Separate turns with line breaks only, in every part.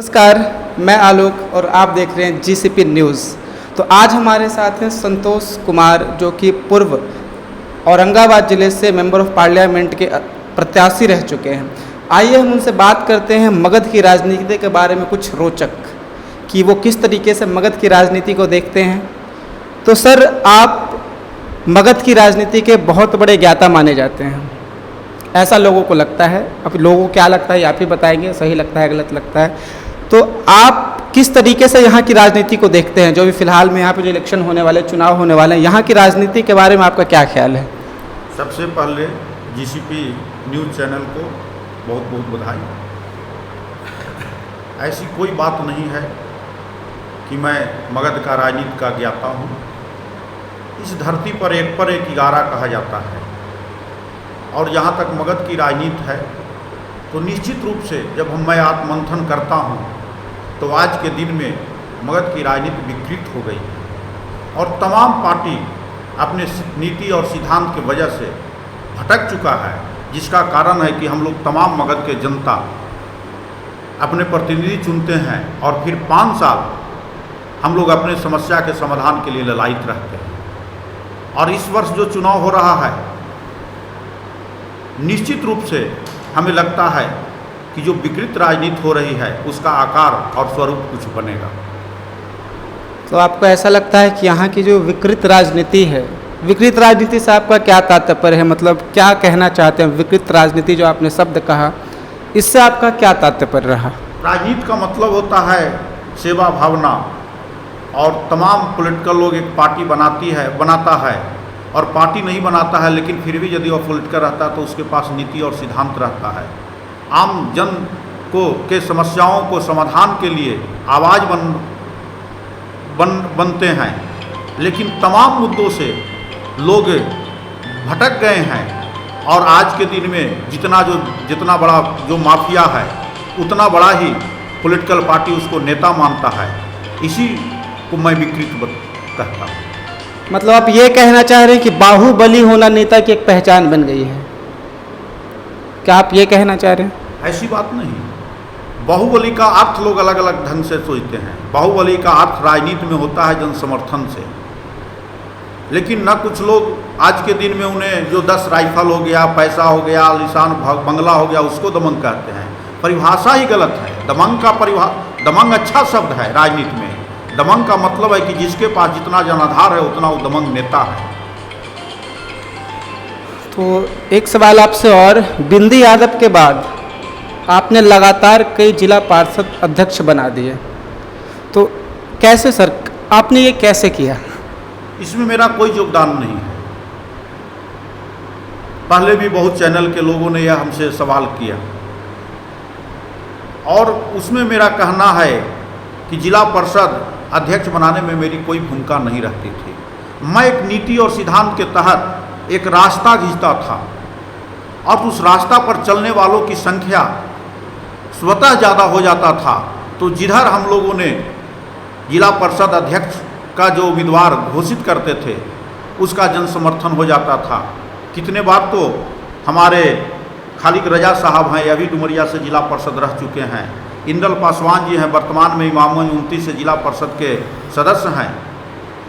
नमस्कार, मैं आलोक और आप देख रहे हैं जीसीपी न्यूज़। तो आज हमारे साथ हैं संतोष कुमार, जो कि पूर्व औरंगाबाद ज़िले से मेंबर ऑफ पार्लियामेंट के प्रत्याशी रह चुके हैं। आइए हम उनसे बात करते हैं मगध की राजनीति के बारे में कुछ रोचक, कि वो किस तरीके से मगध की राजनीति को देखते हैं। तो सर, आप मगध की राजनीति के बहुत बड़े ज्ञाता माने जाते हैं, ऐसा लोगों को लगता है। अब लोगों को क्या लगता है आप ही बताएंगे, सही लगता है गलत लगता है। तो आप किस तरीके से यहाँ की राजनीति को देखते हैं, जो भी फिलहाल में यहाँ पे जो इलेक्शन होने वाले, चुनाव होने वाले हैं, यहाँ की राजनीति के बारे में आपका क्या ख्याल है?
सबसे पहले जीसीपी न्यूज़ चैनल को बहुत बहुत बधाई। ऐसी कोई बात नहीं है कि मैं मगध का राजनीति का ज्ञाता हूँ। इस धरती पर एक इगारा कहा जाता है, और जहाँ तक मगध की राजनीति है तो निश्चित रूप से जब मैं आत्ममंथन करता हूँ तो आज के दिन में मगध की राजनीति विकृत हो गई है, और तमाम पार्टी अपने नीति और सिद्धांत की वजह से भटक चुका है, जिसका कारण है कि हम लोग तमाम मगध के जनता अपने प्रतिनिधि चुनते हैं और फिर 5 साल हम लोग अपने समस्या के समाधान के लिए ललायित रहते हैं। और इस वर्ष जो चुनाव हो रहा है, निश्चित रूप से हमें लगता है कि जो विकृत राजनीति हो रही है उसका आकार और स्वरूप कुछ बनेगा।
तो आपको ऐसा लगता है कि यहाँ की जो विकृत राजनीति है, विकृत राजनीति से आपका क्या तात्पर्य है? मतलब क्या कहना चाहते हैं? विकृत राजनीति जो आपने शब्द कहा, इससे आपका क्या तात्पर्य रहा?
राजनीति का मतलब होता है सेवा भावना, और तमाम पॉलिटिकल लोग एक पार्टी बनाता है, और पार्टी नहीं बनाता है, लेकिन फिर भी यदि वह पॉलिटिकल रहता है तो उसके पास नीति और सिद्धांत रहता है। आम जन के समस्याओं को समाधान के लिए आवाज़ बनते हैं, लेकिन तमाम मुद्दों से लोग भटक गए हैं। और आज के दिन में जितना बड़ा जो माफिया है, उतना बड़ा ही पॉलिटिकल पार्टी उसको नेता मानता है। इसी को मैं विकृत कहता हूँ।
मतलब आप ये कहना चाह रहे हैं कि बाहुबली होना नेता की एक पहचान बन गई है, क्या आप ये कहना चाह रहे हैं?
ऐसी बात नहीं। बाहुबली का अर्थ लोग अलग अलग ढंग से सोचते हैं। बाहुबली का अर्थ राजनीति में होता है जन समर्थन से, लेकिन न कुछ लोग आज के दिन में उन्हें जो 10 राइफल हो गया, पैसा हो गया, आलीशान बंगला हो गया, उसको दमंग कहते हैं। परिभाषा ही गलत है। दमंग अच्छा शब्द है राजनीति में। दमंग का मतलब है कि जिसके पास जितना जनाधार है उतना वो दमंग नेता है।
तो एक सवाल आपसे और, बिंदी यादव के बाद आपने लगातार कई जिला पार्षद अध्यक्ष बना दिए, तो कैसे सर, आपने ये कैसे किया?
इसमें मेरा कोई योगदान नहीं है। पहले भी बहुत चैनल के लोगों ने यह हमसे सवाल किया, और उसमें मेरा कहना है कि जिला परिषद अध्यक्ष बनाने में मेरी कोई भूमिका नहीं रहती थी। मैं एक नीति और सिद्धांत के तहत एक रास्ता खींचता था, और उस रास्ता पर चलने वालों की संख्या स्वतः ज़्यादा हो जाता था। तो जिधर हम लोगों ने जिला परिषद अध्यक्ष का जो उम्मीदवार घोषित करते थे उसका जन समर्थन हो जाता था। कितने बार तो हमारे खालिक रजा साहब हैं, अभी डुमरिया से जिला परिषद रह चुके हैं। इंदल पासवान जी हैं, वर्तमान में इमामगंज 29 से जिला परिषद के सदस्य हैं।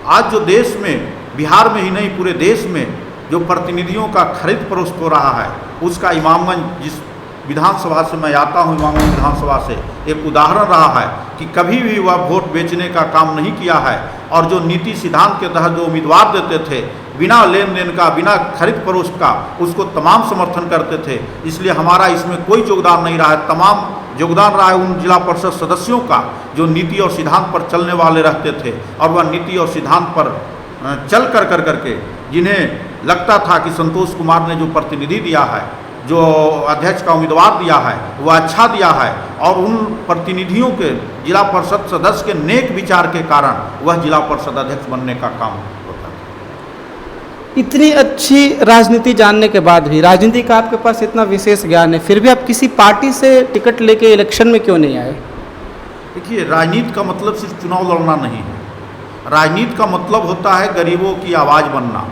आज जो देश में, बिहार में ही नहीं पूरे देश में जो प्रतिनिधियों का खरीद फरोख्त हो रहा है, उसका इमामगंज, जिस विधानसभा से मैं आता हूँ, इमामगंज विधानसभा से, एक उदाहरण रहा है कि कभी भी वह वोट बेचने का काम नहीं किया है, और जो नीति सिद्धांत के तहत जो उम्मीदवार देते थे, बिना लेन देन का, बिना खरीद फरोख्त का, उसको तमाम समर्थन करते थे। इसलिए हमारा इसमें कोई योगदान नहीं रहा है। तमाम योगदान रहा है उन जिला परिषद सदस्यों का जो नीति और सिद्धांत पर चलने वाले रहते थे, और वह नीति और सिद्धांत पर चल करके जिन्हें लगता था कि संतोष कुमार ने जो प्रतिनिधि दिया है, जो अध्यक्ष का उम्मीदवार दिया है, वह अच्छा दिया है, और उन प्रतिनिधियों के, जिला परिषद सदस्य के नेक विचार के कारण वह जिला परिषद अध्यक्ष बनने का काम होता था।
इतनी अच्छी राजनीति जानने के बाद भी, राजनीति का आपके पास इतना विशेष ज्ञान है, फिर भी आप किसी पार्टी से टिकट लेके इलेक्शन में क्यों नहीं आए?
देखिए, राजनीति का मतलब सिर्फ चुनाव लड़ना नहीं है। राजनीति का मतलब होता है गरीबों की आवाज़ बनना,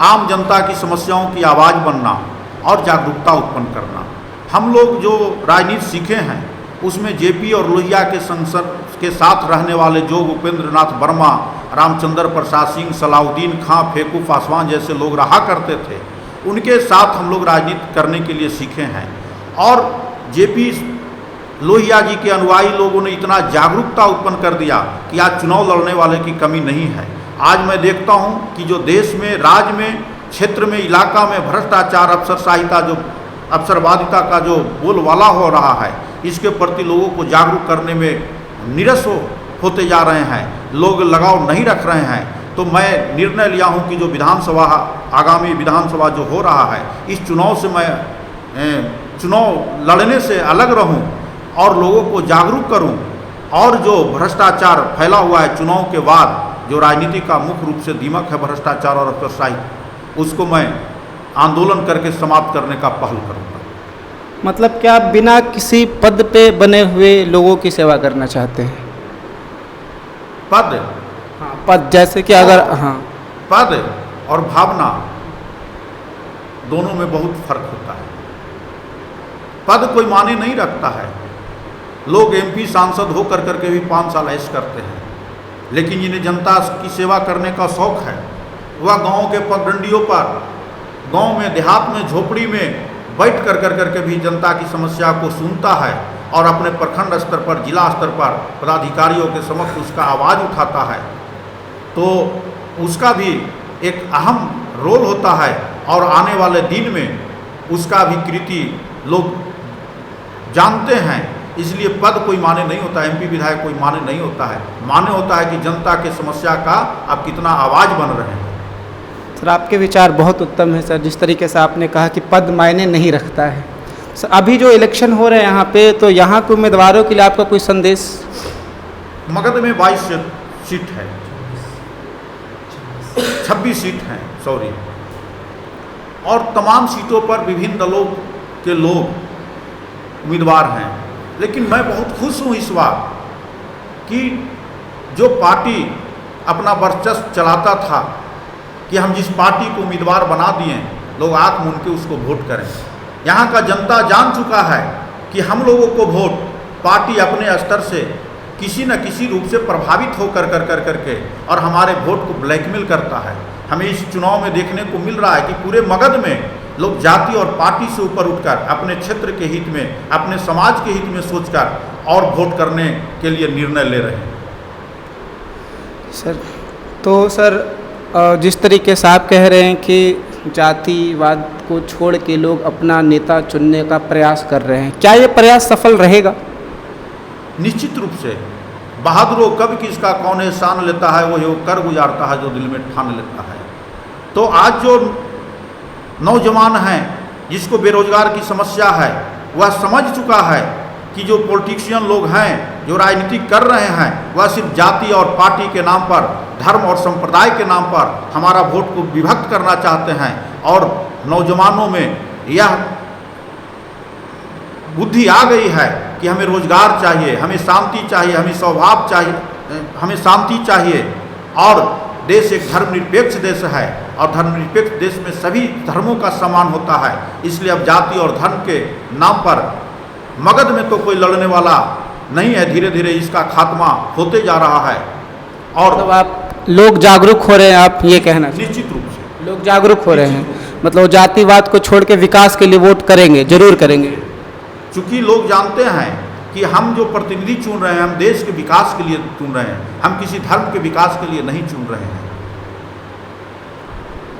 आम जनता की समस्याओं की आवाज़ बनना, और जागरूकता उत्पन्न करना। हम लोग जो राजनीति सीखे हैं उसमें जेपी और लोहिया के संसद के साथ रहने वाले जो उपेंद्र नाथ वर्मा, रामचंद्र प्रसाद सिंह, सलाउद्दीन खां, फेकू पासवान जैसे लोग रहा करते थे, उनके साथ हम लोग राजनीति करने के लिए सीखे हैं। और जेपी लोहिया जी के अनुयायी लोगों ने इतना जागरूकता उत्पन्न कर दिया कि आज चुनाव लड़ने वाले की कमी नहीं है। आज मैं देखता हूं कि जो देश में, राज्य में, क्षेत्र में, इलाका में भ्रष्टाचार, अफसरशाहिता, जो अफसरवादिता का जो बोलबाला हो रहा है, इसके प्रति लोगों को जागरूक करने में निरस होते जा रहे हैं, लोग लगाव नहीं रख रहे हैं। तो मैं निर्णय लिया हूं कि जो विधानसभा, आगामी विधानसभा जो हो रहा है, इस चुनाव से मैं चुनाव लड़ने से अलग रहूं और लोगों को जागरूक करूं, और जो भ्रष्टाचार फैला हुआ है चुनाव के बाद, जो राजनीति का मुख्य रूप से दीमक है भ्रष्टाचार और अफसरशाही, उसको मैं आंदोलन करके समाप्त करने का पहल करूंगा।
मतलब क्या आप बिना किसी पद पे बने हुए लोगों की सेवा करना चाहते हैं?
पद,
हाँ, पद जैसे कि अगर, हाँ,
पद और भावना दोनों में बहुत फर्क होता है। पद कोई माने नहीं रखता है। लोग एमपी सांसद होकर करके भी 5 साल ऐश करते हैं, लेकिन जिन्हें जनता की सेवा करने का शौक है, वह गांव के पगडंडियों पर, गांव में, देहात में, झोपड़ी में बैठ कर करके भी जनता की समस्या को सुनता है और अपने प्रखंड स्तर पर, जिला स्तर पर पदाधिकारियों के समक्ष उसका आवाज़ उठाता है। तो उसका भी एक अहम रोल होता है और आने वाले दिन में उसका भी कृति लोग जानते हैं। इसलिए पद कोई माने नहीं होता, एमपी विधायक कोई माने नहीं होता है। माने होता है कि जनता के समस्या का आप कितना आवाज़ बन रहे हैं।
सर, आपके विचार बहुत उत्तम है सर। जिस तरीके से आपने कहा कि पद मायने नहीं रखता है। सर, अभी जो इलेक्शन हो रहे हैं यहाँ पे, तो यहाँ के उम्मीदवारों के लिए आपका कोई संदेश?
मगध में 22 सीट है, 26 सीट हैं, सॉरी, और तमाम सीटों पर विभिन्न दलों के लोग उम्मीदवार हैं। लेकिन मैं बहुत खुश हूँ इस बार कि जो पार्टी अपना वर्चस्व चलाता था कि हम जिस पार्टी को उम्मीदवार बना दिए, लोग आंख मूंद के उसको वोट करें। यहाँ का जनता जान चुका है कि हम लोगों को वोट पार्टी अपने स्तर से किसी न किसी रूप से प्रभावित होकर करके और हमारे वोट को ब्लैकमेल करता है। हमें इस चुनाव में देखने को मिल रहा है कि पूरे मगध में लोग जाति और पार्टी से ऊपर उठकर अपने क्षेत्र के हित में, अपने समाज के हित में सोचकर और वोट करने के लिए निर्णय ले रहे हैं।
सर, तो सर, जिस तरीके से आप कह रहे हैं कि जातिवाद को छोड़ के लोग अपना नेता चुनने का प्रयास कर रहे हैं, क्या ये प्रयास सफल रहेगा?
निश्चित रूप से। बहादुरों कब किसका कौन एहसान लेता है, वही वो कर गुजारता है जो दिल में ठान लेता है। तो आज जो नौजवान हैं, जिसको बेरोजगार की समस्या है, वह समझ चुका है कि जो पॉलिटिशियन लोग हैं, जो राजनीति कर रहे हैं, वह सिर्फ जाति और पार्टी के नाम पर, धर्म और संप्रदाय के नाम पर हमारा वोट को विभक्त करना चाहते हैं। और नौजवानों में यह बुद्धि आ गई है कि हमें रोजगार चाहिए, हमें शांति चाहिए, हमें स्वभाव चाहिए, हमें शांति चाहिए। और देश एक धर्मनिरपेक्ष देश है और धर्मनिरपेक्ष देश में सभी धर्मों का सम्मान होता है। इसलिए अब जाति और धर्म के नाम पर मगध में तो कोई लड़ने वाला नहीं है। धीरे धीरे इसका खात्मा होते जा रहा है। और
मतलब आप लोग जागरूक हो रहे हैं, आप ये कहना?
निश्चित रूप से
लोग जागरूक हो रहे हैं, मतलब जातिवाद को छोड़ के विकास के लिए वोट करेंगे, जरूर करेंगे।
चूँकि लोग जानते हैं कि हम जो प्रतिनिधि चुन रहे हैं, हम देश के विकास के लिए चुन रहे हैं, हम किसी धर्म के विकास के लिए नहीं चुन रहे हैं।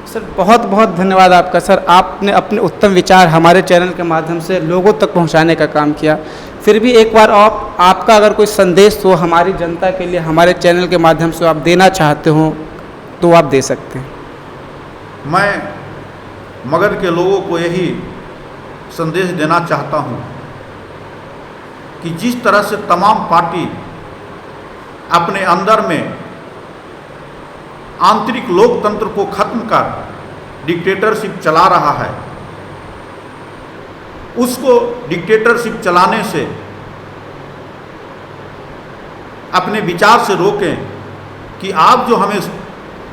सर, बहुत बहुत धन्यवाद आपका। सर, आपने अपने उत्तम विचार हमारे चैनल के माध्यम से लोगों तक पहुंचाने का काम किया। फिर भी एक बार आपका अगर कोई संदेश हो हमारी जनता के लिए, हमारे चैनल के माध्यम से आप देना चाहते हो, तो आप दे सकते हैं।
मैं मगध के लोगों को यही संदेश देना चाहता हूँ कि जिस तरह से तमाम पार्टी अपने अंदर में आंतरिक लोकतंत्र को खत्म कर डिक्टेटरशिप चला रहा है, उसको डिक्टेटरशिप चलाने से अपने विचार से रोकें कि आप जो हमें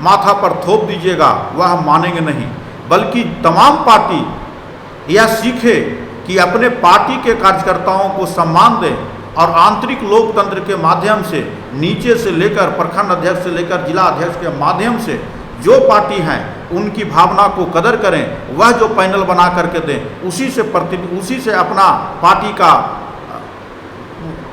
माथा पर थोप दीजिएगा वह हम मानेंगे नहीं। बल्कि तमाम पार्टी यह सीखे कि अपने पार्टी के कार्यकर्ताओं को सम्मान दें और आंतरिक लोकतंत्र के माध्यम से नीचे से लेकर प्रखंड अध्यक्ष से लेकर जिला अध्यक्ष के माध्यम से जो पार्टी हैं उनकी भावना को कदर करें, वह जो पैनल बना करके दें उसी से अपना पार्टी का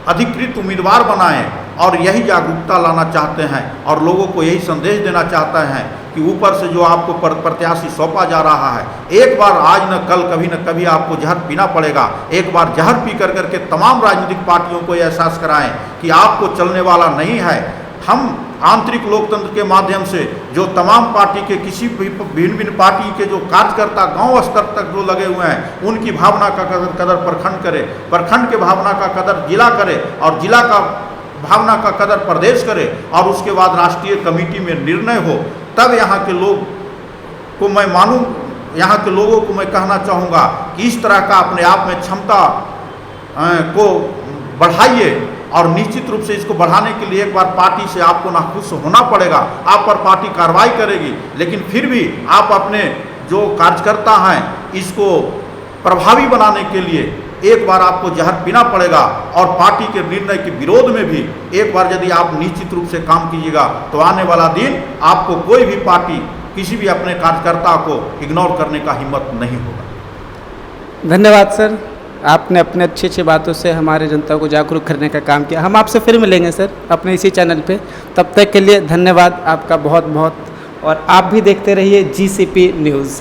अधिकृत उम्मीदवार बनाएं और यही जागरूकता लाना चाहते हैं और लोगों को यही संदेश देना चाहते हैं कि ऊपर से जो आपको प्रत्याशी सौंपा जा रहा है, एक बार आज न कल कभी न कभी आपको जहर पीना पड़ेगा। एक बार जहर पी करके तमाम राजनीतिक पार्टियों को यह एहसास कराएं कि आपको चलने वाला नहीं है। हम आंतरिक लोकतंत्र के माध्यम से जो तमाम पार्टी के किसी भी भिन्न पार्टी के जो कार्यकर्ता गांव स्तर तक जो लगे हुए हैं उनकी भावना का कदर प्रखंड करे, प्रखंड के भावना का कदर जिला करे और जिला का भावना का कदर प्रदेश करे और उसके बाद राष्ट्रीय कमेटी में निर्णय हो। तब यहाँ के लोग को मैं मानूँ, यहाँ के लोगों को मैं कहना चाहूँगा कि इस तरह का अपने आप में क्षमता को बढ़ाइए और निश्चित रूप से इसको बढ़ाने के लिए एक बार पार्टी से आपको नाखुश होना पड़ेगा। आप पर पार्टी कार्रवाई करेगी, लेकिन फिर भी आप अपने जो कार्यकर्ता हैं इसको प्रभावी बनाने के लिए एक बार आपको जहर पीना पड़ेगा और पार्टी के निर्णय के विरोध में भी एक बार यदि आप निश्चित रूप से काम कीजिएगा तो आने वाला दिन आपको कोई भी पार्टी किसी भी अपने कार्यकर्ता को इग्नोर करने का हिम्मत नहीं होगा।
धन्यवाद सर, आपने अपने अच्छी अच्छी बातों से हमारे जनता को जागरूक करने का काम किया। हम आपसे फिर मिलेंगे सर अपने इसी चैनल पे, तब तक के लिए धन्यवाद आपका बहुत बहुत। और आप भी देखते रहिए GCP न्यूज़।